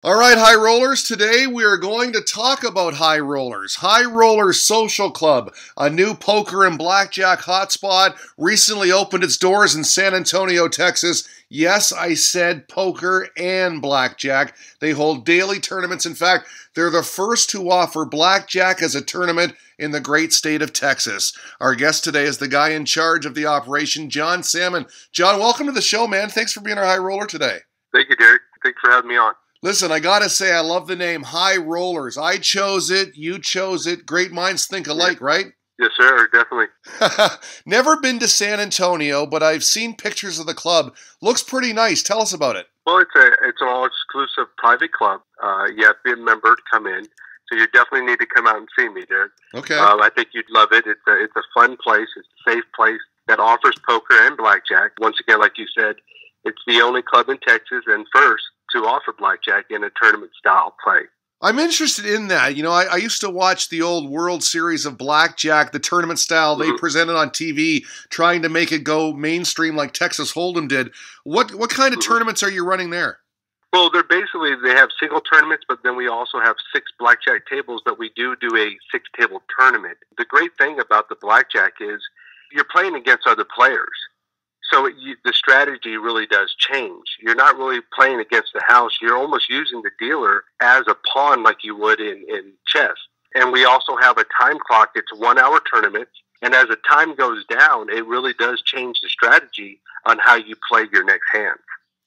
All right, High Rollers, today we are going to talk about High Rollers. High Rollers Social Club, a new poker and blackjack hotspot, recently opened its doors in San Antonio, Texas. Yes, I said poker and blackjack. They hold daily tournaments. In fact, they're the first to offer blackjack as a tournament in the great state of Texas. Our guest today is the guy in charge of the operation, John Sammon. John, welcome to the show, man. Thanks for being our High Roller today. Thank you, Derek. Thanks for having me on. Listen, I gotta say, I love the name High Rollers. I chose it, you chose it. Great minds think alike, right? Yes, sir, definitely. Never been to San Antonio, but I've seen pictures of the club. Looks pretty nice. Tell us about it. Well, it's an all-exclusive private club. You have to be a member to come in, so you definitely need to come out and see me, Derek. Okay. I think you'd love it. It's a fun place. It's a safe place that offers poker and blackjack. Once again, like you said, it's the only club in Texas and first to offer blackjack in a tournament-style play. I'm interested in that. You know, I used to watch the old World Series of Blackjack, the tournament style they presented on TV, trying to make it go mainstream like Texas Hold'em did. What kind of tournaments are you running there? Well, they have single tournaments, but then we also have 6 blackjack tables that we do a 6-table tournament. The great thing about the blackjack is you're playing against other players. So the strategy really does change. You're not really playing against the house. You're almost using the dealer as a pawn like you would in chess. And we also have a time clock. It's a 1-hour tournament. And as the time goes down, it really does change the strategy on how you play your next hand.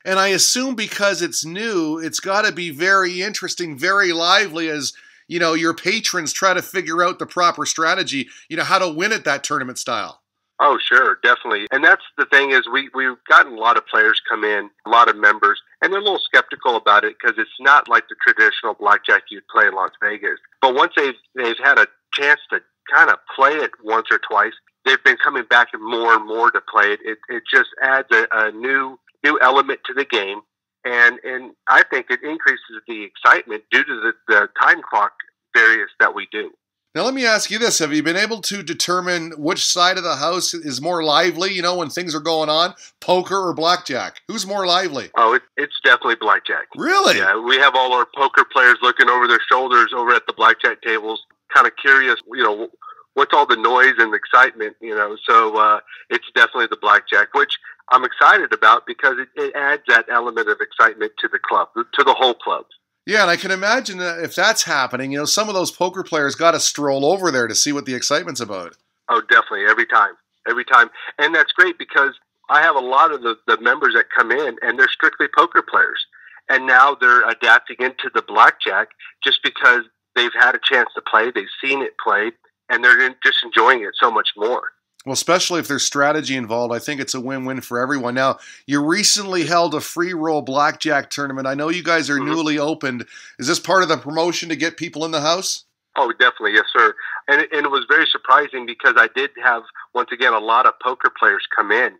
And I assume because it's new, it's got to be very interesting, very lively as, you know, your patrons try to figure out the proper strategy, you know, how to win at that tournament style. Oh, sure, definitely. And that's the thing is we've gotten a lot of players come in, a lot of members, and they're a little skeptical about it because it's not like the traditional blackjack you'd play in Las Vegas. But once they've had a chance to kind of play it once or twice, they've been coming back more and more to play it. It just adds a new element to the game, and I think it increases the excitement due to the time clock various that we do. Now, let me ask you this. Have you been able to determine which side of the house is more lively, you know, when things are going on, poker or blackjack? Who's more lively? Oh, it's definitely blackjack. Really? Yeah, we have all our poker players looking over their shoulders over at the blackjack tables, kind of curious, you know, what's all the noise and excitement, you know. So it's definitely the blackjack, which I'm excited about because it adds that element of excitement to the club, to the whole club. Yeah, and I can imagine that if that's happening, you know, some of those poker players got to stroll over there to see what the excitement's about. Oh, definitely, every time. And that's great because I have a lot of the members that come in, and they're strictly poker players. And now they're adapting into the blackjack just because they've had a chance to play, they've seen it played, and they're just enjoying it so much more. Well, especially if there's strategy involved, I think it's a win-win for everyone. Now, you recently held a free-roll blackjack tournament. I know you guys are newly opened. Is this part of the promotion to get people in the house? Oh, definitely. Yes, sir. And it was very surprising because I did have, once again, a lot of poker players come in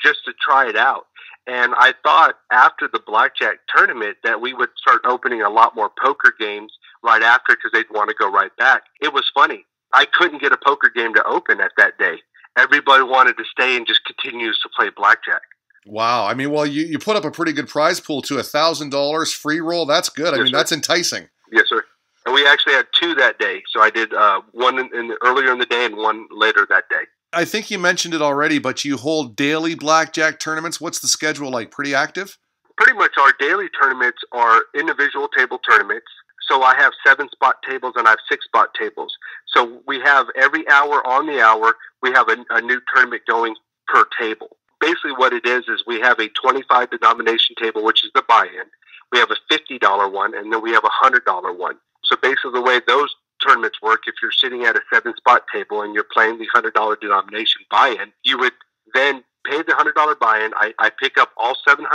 just to try it out. And I thought after the blackjack tournament that we would start opening a lot more poker games right after because they'd want to go right back. It was funny. I couldn't get a poker game to open at that day. Everybody wanted to stay and just continues to play blackjack. Wow. I mean, well, you put up a pretty good prize pool to $1,000 free roll. That's good. I mean, that's enticing. Yes, sir. And we actually had 2 that day. So I did one earlier in the day and one later that day. I think you mentioned it already, but you hold daily blackjack tournaments. What's the schedule like? Pretty active? Pretty much our daily tournaments are individual table tournaments. So I have 7-spot tables and I have 6-spot tables. So we have every hour on the hour, we have a new tournament going per table. Basically what it is we have a 25 denomination table, which is the buy-in. We have a $50 one, and then we have a $100 one. So basically the way those tournaments work, if you're sitting at a 7-spot table and you're playing the $100 denomination buy-in, you would then pay the $100 buy-in. I pick up all $700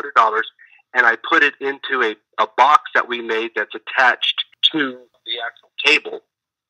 and I put it into a box that we made that's attached to the actual table.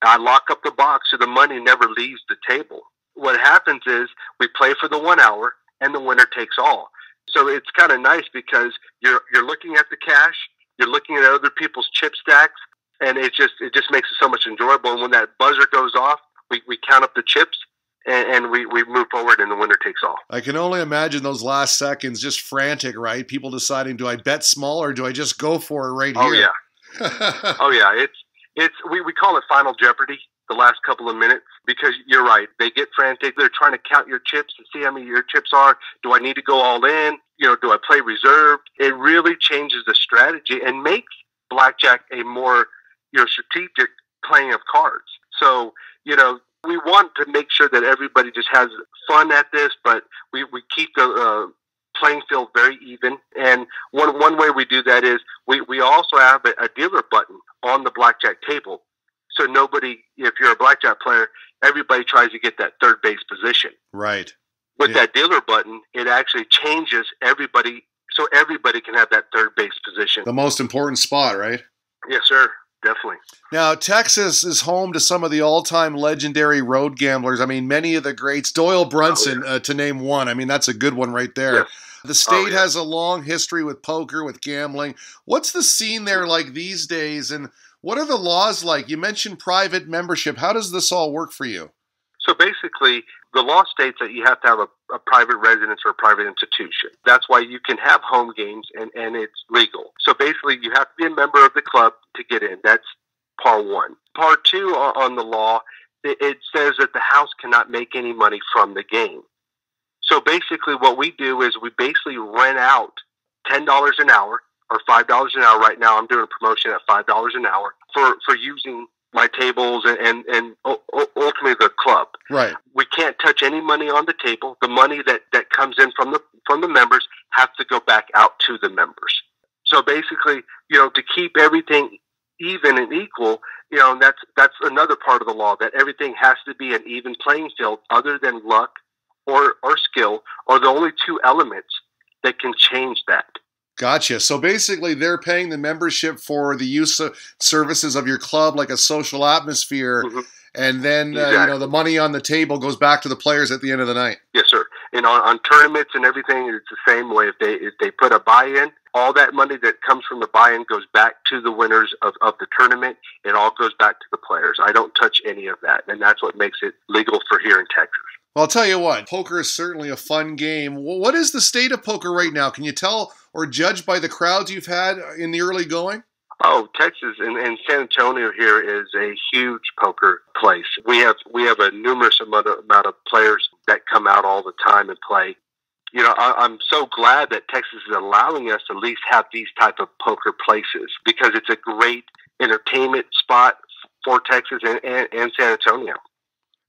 I lock up the box so the money never leaves the table. What happens is we play for the 1 hour and the winner takes all. So it's kind of nice because you're looking at the cash, you're looking at other people's chip stacks, and it just makes it so much enjoyable. And when that buzzer goes off, we count up the chips and we move forward and the winner takes all. I can only imagine those last seconds just frantic, right? People deciding, do I bet small or do I just go for it right here? Oh, yeah. Oh yeah, we call it Final Jeopardy. The last couple of minutes, because you're right, they get frantic. They're trying to count your chips and see how many your chips are. Do I need to go all in? Do I play reserved? It really changes the strategy and makes blackjack a more strategic playing of cards. So we want to make sure that everybody just has fun at this, but we keep the playing field very even. And one way we do that is we also have a dealer button on the blackjack table. So nobody, if you're a blackjack player, everybody tries to get that third base position. Right. With that dealer button, it actually changes everybody, so everybody can have that third base position. The most important spot, right? Yes, sir. Definitely. Now, Texas is home to some of the all-time legendary road gamblers. I mean, many of the greats. Doyle Brunson, to name one. I mean, that's a good one right there. Yes. The state has a long history with poker, with gambling. What's the scene there like these days, and what are the laws like? You mentioned private membership. How does this all work for you? So basically, the law states that you have to have a private residence or a private institution. That's why you can have home games, and it's legal. So basically, you have to be a member of the club to get in. That's part one. Part two on the law, it says that the house cannot make any money from the game. So basically, what we do is we basically rent out $10 an hour or $5 an hour. Right now, I'm doing a promotion at $5 an hour for using my tables and ultimately the club. Right. We can't touch any money on the table. The money that comes in from the members has to go back out to the members. So basically, to keep everything even and equal, that's another part of the law, that everything has to be an even playing field. Other than luck or skill are the only two elements that can change that. Gotcha. So basically, they're paying the membership for the use of services of your club, like a social atmosphere, and then the money on the table goes back to the players at the end of the night. Yes, sir. And on tournaments and everything, it's the same way. If they put a buy-in, all that money that comes from the buy-in goes back to the winners of the tournament. It all goes back to the players. I don't touch any of that, and that's what makes it legal for here in Texas. Well, I'll tell you what, poker is certainly a fun game. What is the state of poker right now? Can you tell or judge by the crowds you've had in the early going? Oh, Texas and San Antonio here is a huge poker place. We have a numerous amount of players that come out all the time and play. I'm so glad that Texas is allowing us to at least have these type of poker places, because it's a great entertainment spot for Texas and San Antonio.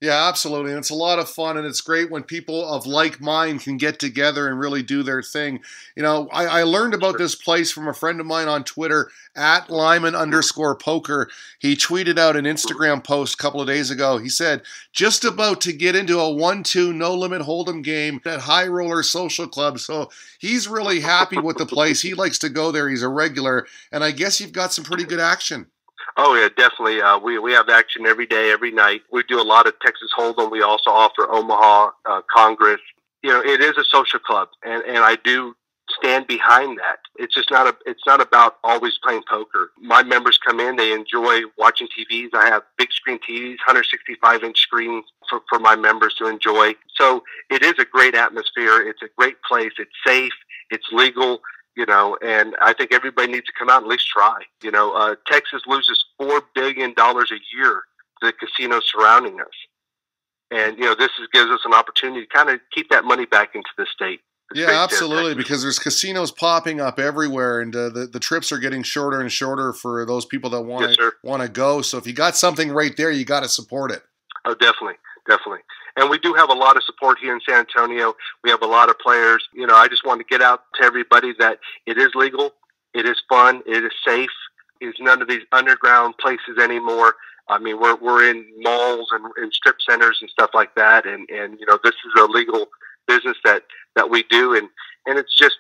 Yeah, absolutely. And it's a lot of fun, and it's great when people of like mind can get together and really do their thing. I learned about this place from a friend of mine on Twitter, @Lyman_poker. He tweeted out an Instagram post a couple of days ago. He said, just about to get into a 1-2 no-limit hold'em game at High Roller Social Club. So he's really happy with the place. He likes to go there. He's a regular. And I guess you've got some pretty good action. Oh, yeah, definitely. We have action every day, every night. We do a lot of Texas Hold'em. We also offer Omaha, Congress. It is a social club, and I do stand behind that. It's just it's not about always playing poker. My members come in, they enjoy watching TVs. I have big screen TVs, 165-inch screens for my members to enjoy. So it is a great atmosphere. It's a great place. It's safe. It's legal. And I think everybody needs to come out and at least try. Texas loses $4 billion a year to the casinos surrounding us. And, this gives us an opportunity to kind of keep that money back into the state. Yeah, absolutely, because there's casinos popping up everywhere, and the trips are getting shorter and shorter for those people that want to go. So if you got something right there, you got to support it. Oh, definitely. And we do have a lot of support here in San Antonio. We have a lot of players. I just want to get out to everybody that it is legal, it is fun, it is safe. It's none of these underground places anymore. I mean, we're in malls and strip centers and stuff like that, and this is a legal business that we do, and it's just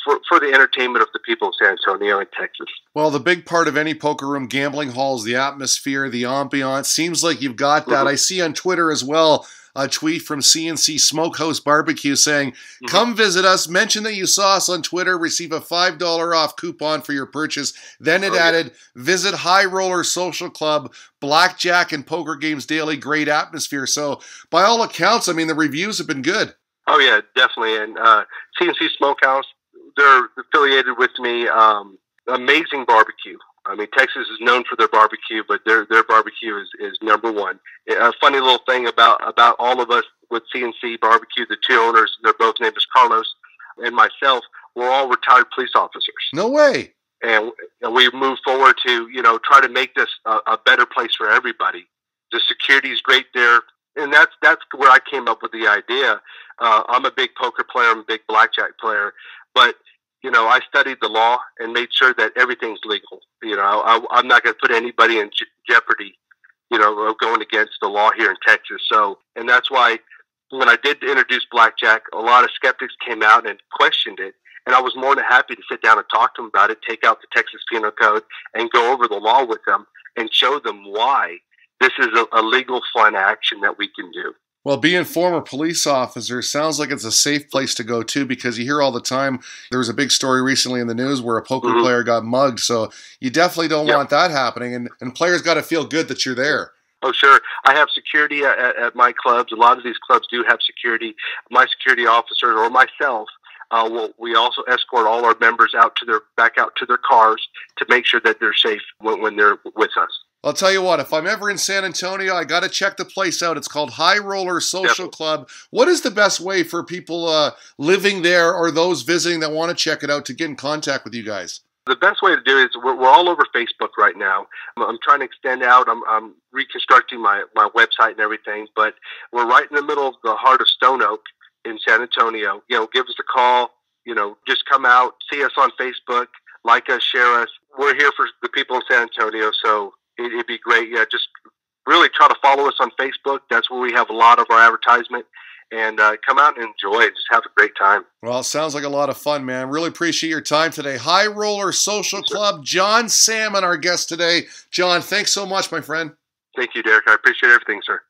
for the entertainment of the people of San Antonio and Texas. Well, the big part of any poker room gambling hall is the atmosphere, the ambiance. Seems like you've got that. I see on Twitter as well a tweet from CNC Smokehouse Barbecue saying, come visit us, mention that you saw us on Twitter, receive a $5 off coupon for your purchase. Then it added, visit High Roller Social Club, Blackjack and Poker Games Daily, great atmosphere. So by all accounts, I mean, the reviews have been good. Oh, yeah, definitely. And CNC Smokehouse, they're affiliated with me. Amazing barbecue. I mean, Texas is known for their barbecue, but their barbecue is number one. A funny little thing about all of us with CNC Barbecue, the two owners, they're both named as Carlos and myself, we're all retired police officers. No way. And we move forward to, try to make this a better place for everybody. The security is great there. And that's where I came up with the idea. I'm a big poker player, I'm a big blackjack player, but I studied the law and made sure that everything's legal. I'm not going to put anybody in jeopardy, of going against the law here in Texas. So, and that's why when I did introduce blackjack, a lot of skeptics came out and questioned it. And I was more than happy to sit down and talk to them about it, take out the Texas Penal Code and go over the law with them and show them why this is a legal, fun action that we can do. Well, being former police officer sounds like it's a safe place to go, too, because you hear all the time. There was a big story recently in the news where a poker player got mugged. So you definitely don't want that happening. And players got to feel good that you're there. Oh, sure. I have security at my clubs. A lot of these clubs do have security. My security officers or myself, we also escort all our members back out to their cars to make sure that they're safe when they're with us. I'll tell you what, if I'm ever in San Antonio, I got to check the place out. It's called High Roller Social Club. What is the best way for people living there or those visiting that want to check it out to get in contact with you guys? The best way to do it is we're all over Facebook right now. I'm trying to extend out. I'm reconstructing my website and everything, but we're right in the middle of the heart of Stone Oak in San Antonio. Give us a call. Just come out, see us on Facebook, like us, share us. We're here for the people in San Antonio, so it'd be great. Yeah, just really try to follow us on Facebook. That's where we have a lot of our advertisement. And come out and enjoy it. Just have a great time. Well, it sounds like a lot of fun, man. Really appreciate your time today. High Roller Social Club, John Sammon, our guest today. John, thanks so much, my friend. Thank you, Derek. I appreciate everything, sir.